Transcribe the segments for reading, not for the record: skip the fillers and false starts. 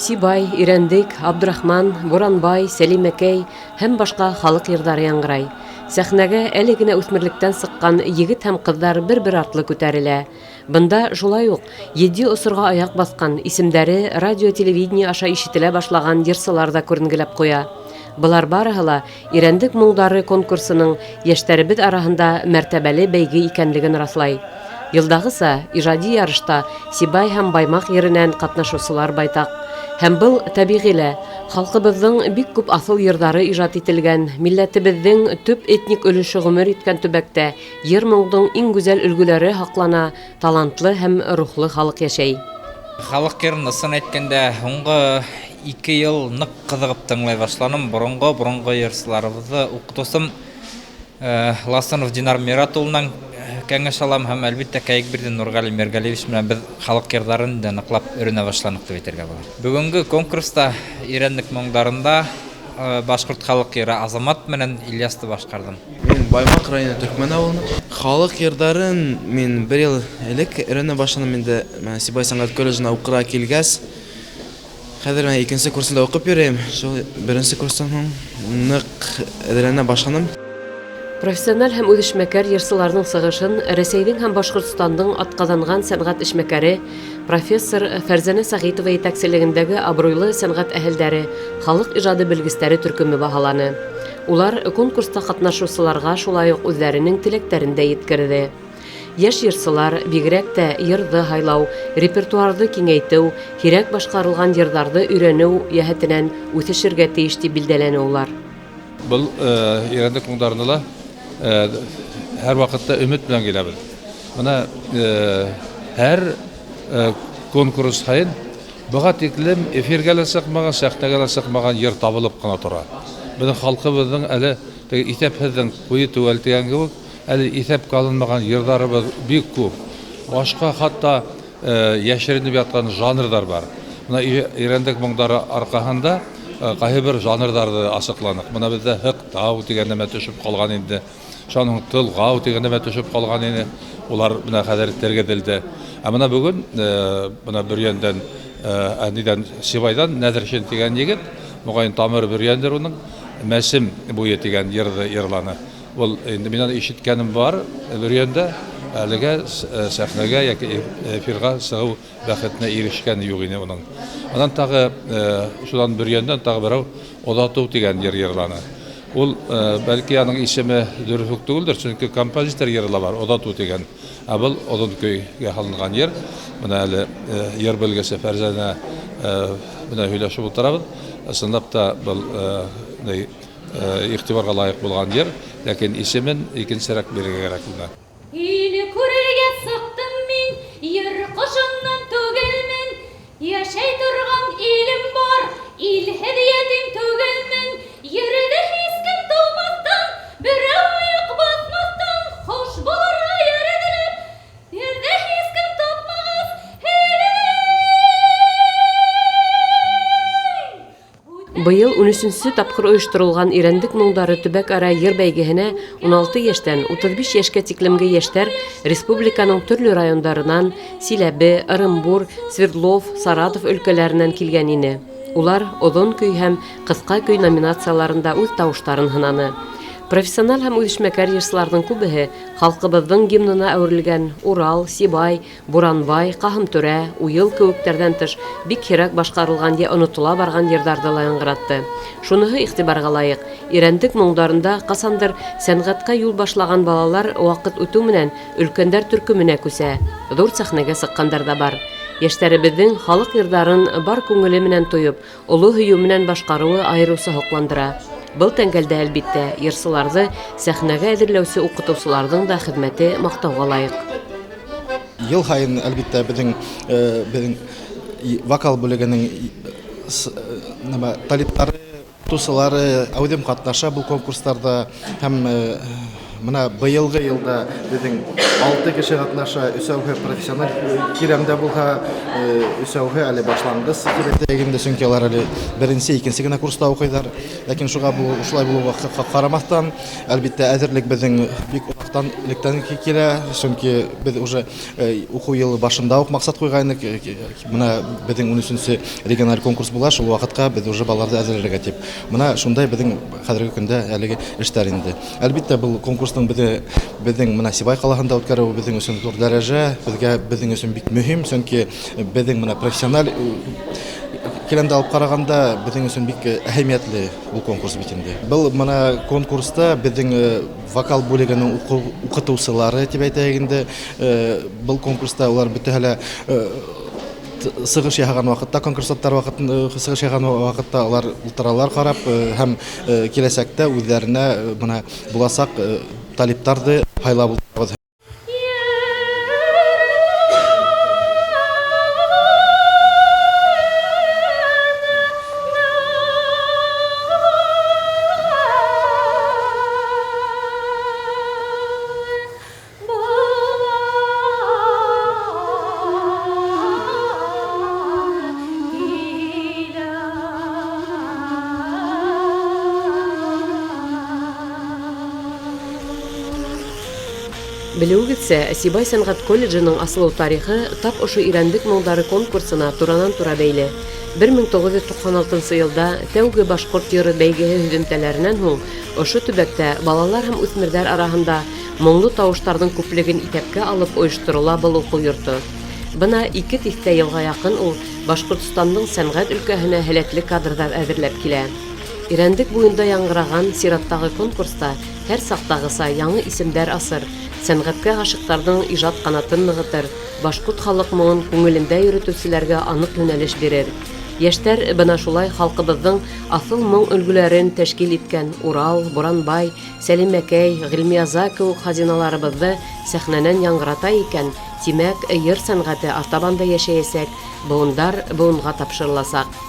Сибай, Ирәндек, Абдрахман, Буранбай, Сәлимәкәй һәм башка халык йырдары яңгырай. Сәхнәгә әле генә үсмерлектән сыккан егет һәм кызлар бер-бер артлы күтәрелә. Бында шулай ук 7 осырга аяк баскан, исемдәре радио-телевидение аша ишетелә башлаган йырсылар да күренгеләп куя. Булар барыһы ла Ирәндек моңдары конкурсының яшьтәребез араһында мәртәбәле бәйге икәнлеген раслай. Йылдагыса иҗади ярышта Сибай һәм Баймак йөренән катнашучылар байтак. Һәм был табигыйле, халкыбызның бик күп асыл йырдары иҗат ителгән, милләтебезнең төп этник өлеше гомер иткән төбәктә йыр-моңдың иң гүзәл өлгеләре хаклана, талантлы һәм рухлы халык яшәй. Халык йырын ысын әйткәндә, һуңгы 2 ел нык кызыгып тыңлай башланым. Борынгы йырсыларыбызны укытусым Ласынов Динар Миратуллның кәңәш алам һәм әлбиттә Кәйекбирдин Нургали Мергалевич менән без халык йырдарын да ныклап өйрәнә башланык дип әйтергә була. Бүгенге конкурста Ирәндек моңдарында башкорт халык йыры Азамат менән Ильясты башкардым. Мен Баймак районы Төркмән авылы. Халык йырдарын мен 1 ел элек өйрәнә башладым инде. Мен Сибай сәнгать колледжына укырга килгәс, хәзер мен 2нче курсында укып йөрим. Шул 1нче курстан нык өйрәнә башладым. Профессиональ һәм үҙешмәкәр йырсыларның сығышын Рәсәйҙең һәм Башҡортостандың атҡаҙанған сәнғәт эшмәкәре профессор Фәрзәнә Сәғитова етәкселегендәге абруйлы сәнғәт әһелдәре халыҡ ижады белгестәре төркөмө баһаланы. Улар конкурста ҡатнашыусыларға шулай уҡ үҙҙәренең теләктәрен дә еткерҙе. Йәш йырсылар бигерәк тә йырҙы һайлау, репертуарҙы киңәйтеү, һирәк башҡарылған йырҙарҙы өйрәнеү йәһәтенән үҫешергә тейеш тип билдәләне улар. Был Ирәндек моңдарына ла һәр вакытта өмет белән киләбез. Менә һәр конкурс һайын буга тиклем эфиргә лә сыҡмаған, сәхнәгә лә сыҡмаған йыр табылып кына тора. Безнең халҡыбыҙҙың әле иҫәпһеҙҙең ҡуйы түгел тигән кеүек, әле иҫәпкә алынмаған йырҙарыбыҙ бик күп. Башҡа хатта йәшеренеп ятҡан жанрҙар бар. Менә Ирәндек моңдары арҡаһында ҡайһы бер жанрҙарҙы асыҡланыҡ. Бына беҙҙә һыҡтау тигән нәмә төшөп ҡалған инде. Шуның тылғау тигән нәмә төшөп ҡалған ине. Улар менә хәҙер тергеҙелде. Ә менә бөгөн бына Бөрйәндән, нидән Сибайҙан Нәҙершин тигән егет, моғайын тамыр Бөрйәндер уның, Мәсем буйы тигән йырҙы йырланы. Ул инде минән ишеткәнем бар Бөрйәндә, әлегә сәхнәгә яки эфирға сығыу бәхетенә ирешкән юҡ ине уның. Анан тағы шудан Бөрйәндән тағы берәү Оҙатыу тигән йыр йырланы. Ул бәлки аның исеме дөрөҫ үк түгелдер, сөнки композитор йыры бар, Оҙатыу тигән. Ә был оҙон көйгә һалынған йыр. Менә әле йыр белгесе Фәрзәнә менә һөйләшеп ултырабыҙ. Ысынлап та был иғтибарға лайыҡ булған йыр, ләкин исемен икенсерәк бирергә кәрәк була. Иле күрергә сыҡтым мин, йыр ҡошонан түгелмен, йәшәй торған илем бар, илһеҙ йәтим түгелмен, йөрөҙө һис кем тыумаҫтан, берәү аяҡ баҫмаҫтан, хуш булырға йөрөҙөләп, ерҙә һис кем тапмағас, Быйыл 13-нче тапҡыр ойошторолған Ирәндек моңдары төбәк-ара йыр бәйгеһенә 16 йәштән 35 йәшкә тиклемге йәштәр республиканың төрлө райондарынан, Силәбе, Ырымбур, Свердлов, Саратов өлкәләренән килгән ине. Улар оҙон көй һәм ҡыҫҡа көй номинацияларында үҙ тауыштарын һынаны. Профессиональ һәм үҙешмәкәр йырсыларҙың күбеһе халҡыбыҙҙың гимнына әүерелгән Урал, Сибай, Буранбай, Ҡаһымтүрә, Уйыл кеүектәрҙән тыш бик һирәк башҡарылған йә онотола барған йырҙарҙы ла яңғыратты. Шуныһы иғтибарға лайыҡ, Ирәндек моңдарында ҡасандыр сәнғәткә юл башлаған балалар ваҡыт үтеү менән өлкәндәр төркөмөнә күсә. Ҙур сәхнәгә сыҡҡандар да бар. Йәштәребеҙҙең халыҡ йырҙарын бар күңеле менән тойоп, оло һөйөү менән башҡарыуы айырыуса һоҡландыра. Был тәңгәлдә, әлбиттә, йырсыларҙы сәхнәгә әҙерләүсе уҡытыусыларҙың да хеҙмәте маҡтауға лайыҡ. Йыл һайын, әлбиттә, беҙҙең вокал бүлегенең талиптары, уҡытыусылары әүҙем ҡатнаша был конкурстарҙа һәм Мына быйылғы йылда беҙҙең 6 кеше ҡатнаша, өсәүһе профессиональ киремдә булһа, өсәүһе әле башланғыс кирәктәгендә, сөнки алар әле беренсе, икенсе генә курста уҡыйҙар. Ләкин шулай булыуға ҡарамаҫтан, әлбиттә, әҙерлек беҙҙең бик оҙаҡта вакыттан электән килә, чөнки без уже уку елы башында ук максат куйгайнык, менә безнең 13-нче региональ конкурс була, шул вакытка без уже балаларны әзерләргә дип. Менә шундай безнең хәзерге көндә әлеге эшләр инде. Әлбәттә, бу конкурсның безнең менә Сибай калаһында үткәрү безнең өчен зур дәрәҗә, безнең өчен бик мөһим, чөнки безнең менә профессиональ келәмдә алып караганда безнең өчен бик әһәмиятле бу конкурс бит инде. Бу менә конкурста безнең вокал бүлегенең укытучылары дип әйтәйек инде. Бу конкурста улар бөтәһелә сыгыш яһаган вакытта, конкурслар вакытында сыгыш яһаган вакытта алар ултыралар карап һәм киләсәктә үзләренә менә буласак талиптарды һайлап булабыз. Белүгезсә, Сибай сәнгать колледжының асылу тарихы тап ошо ирәндек моңдары конкурсына туранан-тура бәйле. 1996 елда тәүге башкорт йыры бәйгеһе һөҙөмтәләренән һуң ошо төбәктә балалар һәм үҫмерҙәр араһында моңлы тауыштарҙың күплеген иҫәпкә алып ойошторола был уҡыу йорто. Бына 2 тиҫтә йылға яҡын ул Башҡортостандың сәнғәт өлкәһенә һәләтле кадрҙар әҙерләп килә. Ирәндек буйында яңғыраған сираттағы конкурста һәр саҡтағыса яңы исемдәр асыр, сәнғәткә ғашиҡтарҙың ижад ҡанатын нығытыр, башҡорт халыҡ моңон күңелендә йөрөтөүселәргә аныҡ йүнәлеш бирер. Йәштәр бына шулай халҡыбыҙҙың аҫыл моң өлгөләрен тәшкил иткән Урал, Буранбай, Сәлимәкәй, Ғилмияза кеүек хазиналарыбыҙҙы сәхнәнән яңғырата икән, тимәк, йыр сәнғәте артабан да йәшәйәсәк, быуындар быуынға тапшырыласаҡ.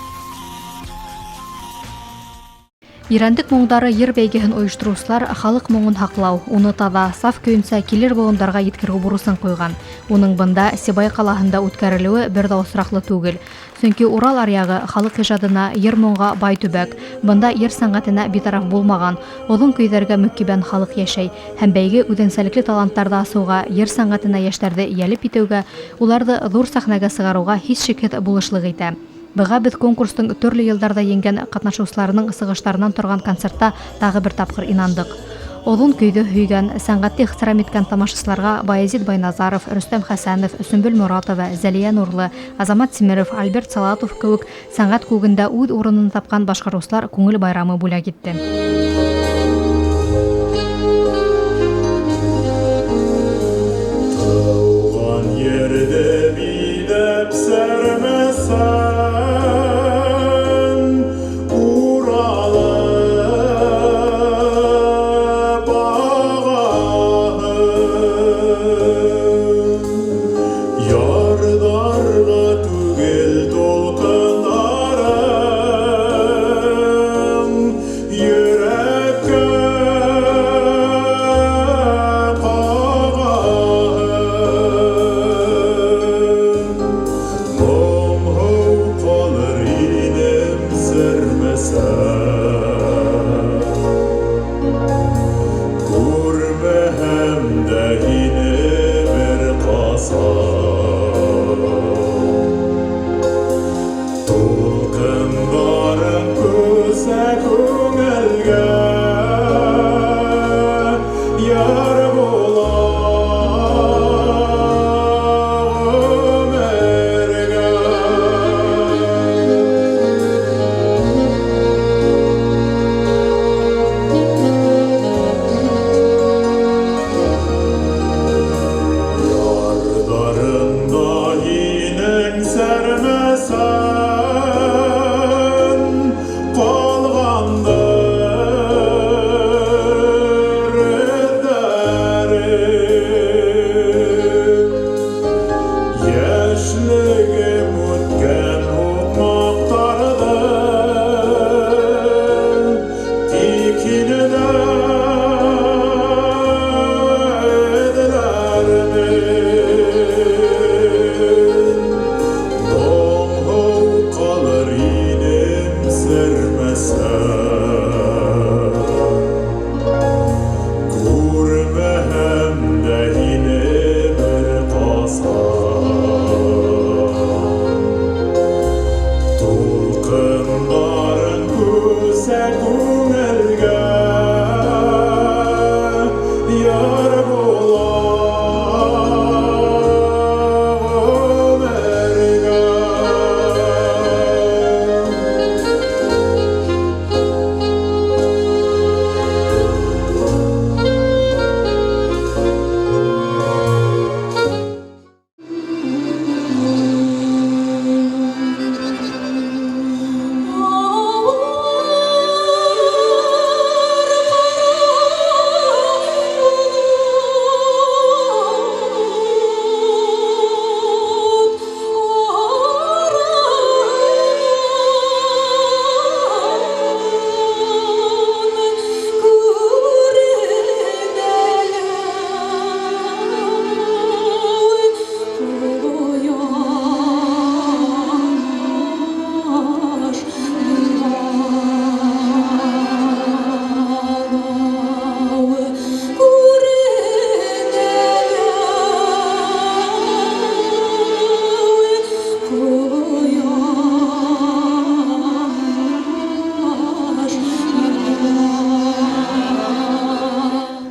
Ирәндек моңдары йыр бәйгеһен ойоштороусылар халыҡ моңон һаҡлау, уны таҙа, саф көйөнсә килер быуындарға еткереү бурысын ҡуйған. Уның бында Сибай ҡалаһында үткәрелеүе бер ҙә осраҡлы түгел. Сөнки Урал аръяғы халыҡ ижадына, йыр-моңға бай төбәк. Бында йыр сәнғәтенә битараф булмаған, оҙон көйҙәргә мөкибән халыҡ йәшәй. Һәм бәйге үҙенсәлекле таланттарҙы асыуға, йыр сәнғәтенә йәштәрҙе йәлеп итеүгә, уларҙы ҙур сәхнәгә сығарыуға һис шикһеҙ булышлыҡ итә. Быға беҙ конкурстың төрлө йылдарҙа еңгән ҡатнашыусыларының сығыштарынан торған концертта тағы бер тапҡыр инандыҡ. Оҙон көйҙө һөйгән, сәнғәтте ихтирам иткән тамашасыларға Баязит Байназаров, Рөстәм Хәсәнов, Сөмбөл Моратова, Зәлиә Нурлы, Азамат Тимеров, Альберт Салатов кеүек сәнғәт күгендә үҙ урынын тапҡан башҡарыусылар күңел байрамы бүләк итте. Yürek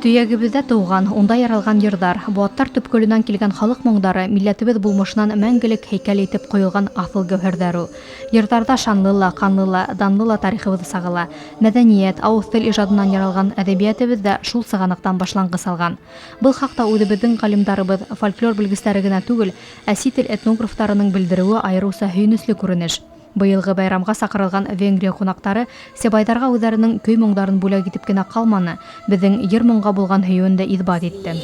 Төйәгебездә тыуган, унда яралган йырдар, Буаттар төпкөлөнән килгән халык моңдары милләтебез булмышынан мәңгелек һәйкәл итеп коелган аҫыл гәүһәрҙәр ул. Йырдарда шанлы-ла, ҡанлы-ла, данлы-ла тарихыбыҙ сағыла. Мәҙәниәт, ауыҙ тел ижадынан яралған әҙәбиәтебеҙ дә шул сығанаҡтан башланғыс алған. Был хаҡта үҙебеҙҙең ғалимдарыбыҙ фольклор белгестәре генә түгел, ә сит ил этнографтарының белдереүе айырыуса һөйөнөслө күренеш. Быйылғы байрамға саҡырылған Венгрия ҡунаҡтары Себайҙарға үҙҙәренең көй-моңдарын бүләк итеп кенә ҡалманы, беҙҙең йыр-моңға булған һөйөүен дә иҫбат итте.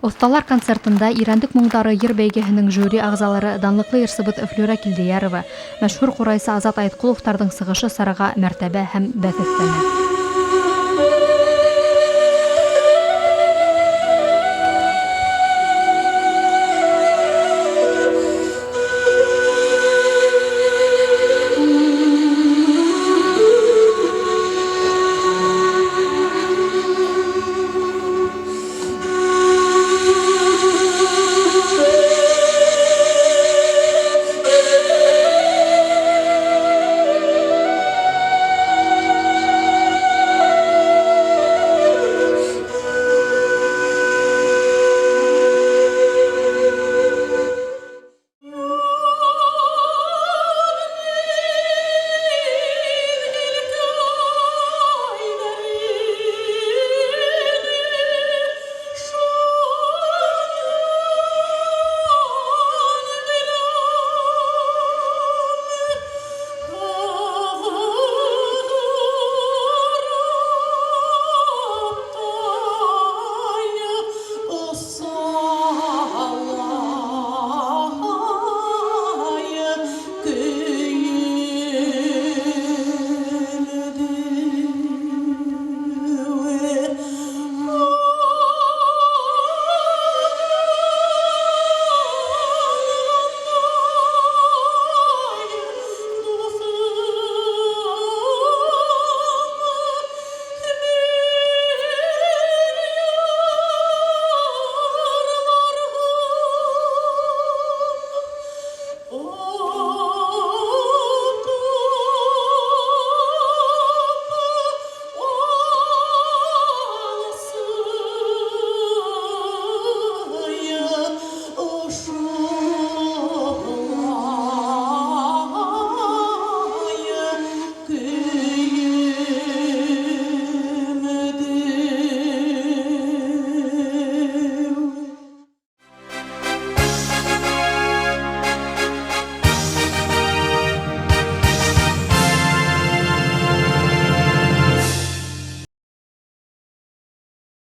Оҫталар концертында Ирандык моңдары йыр бәйгеһенең жюри ағзалары данлыҡлы йырсыбыҙ Флюра Килдеярова, мәшһүр ҡурайсы Азат Айтҡоловтарҙың сығышы сараға мәртәбә һәм бәҫ өҫтәне.